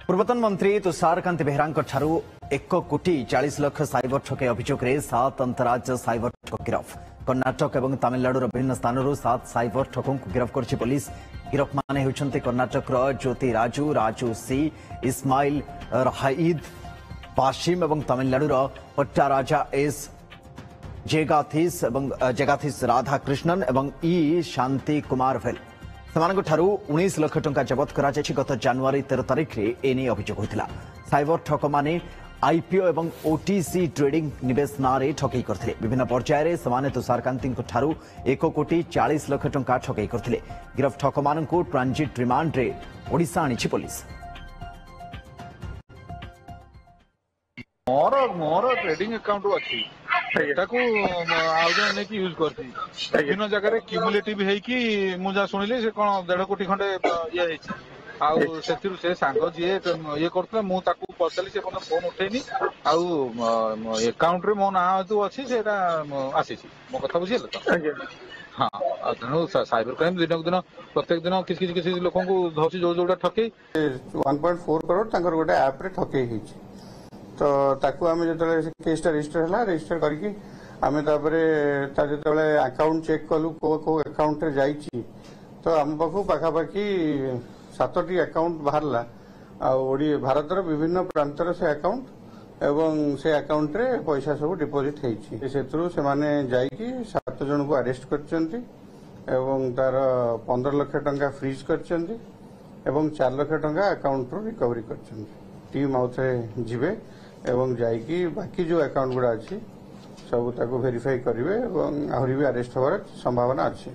पूर्वतन मंत्री तुषारकांति बेहरा 1,40,40,00,000 साइबर ठके अभियोग 7 अंतरराज्य साइबर ठग गिरफ। कर्नाटक और तमिलनाडु विभिन्न स्थानों 7 साइबर ठकों को गिरफ कर पुलिस। गिरफ माने होती कर्नाटक ज्योति राजू, राजू सी, इस्माइल राहिद पाशिम और तमिलनाडु पट्टा राजा एस जेगाथीस राधा कृष्णन और ई शांति कुमार भेल। सेमानक ठारू 19 लाख टंका जबत करा गत जनवरी 13 तारिख में एने अभियोग होता। साइबर ठक माने आईपीओ और ओटीसी ट्रेडिंग निवेश नारे ठकई करथिले। विभिन्न पर्यायर से तुषारकांति ठारू 1,40,00,000 टंका ठकई करथिले। गिरफ ठक मानकु ट्रांजिट रिमांड रे ओडिशा आनिछि पुलिस। मोर ट्रेडिंग अकाउंट अच्छी यूज करती विभिन्न जगह क्यूमुलेटिव है मुझे शुणिली से कौन 1.5 कोटी खंडे ये से सांग जी ये करते मुझे पचारि से फोन उठेनी आकाउंट रे मो ना जो अच्छी आसी मो कथा बुझे तो हाँ तेणु साइबर क्राइम दिन दिन प्रत्येक दिन किसी लोक धरसी जो जोटा ठकई 1.4 करोड़ गोटे आप ठकई तो ताकू आम जो केसटा रजिस्टर करके आम जो अकाउंट चेक कलु को अकाउंट रे जाइए तो आम पाखु पाखापाखि 7टी अकाउंट बाहरला भारतर विभिन्न प्रांतर से अकाउंट एवं से अकाउंट रे पैसा सब डिपोजिट होती से 7 जन को अरेस्ट कर तार 15 लाख टंका फ्रीज कर 4 लाख टंका अकाउंट रू रिकवरी कर टीम आउे जीवे एवं जाइकी बाकी जो अकाउंट गुड़ा अच्छी सब वेरीफाई करेंगे और आहरी भी अरेस्ट होवार संभावना अच्छी।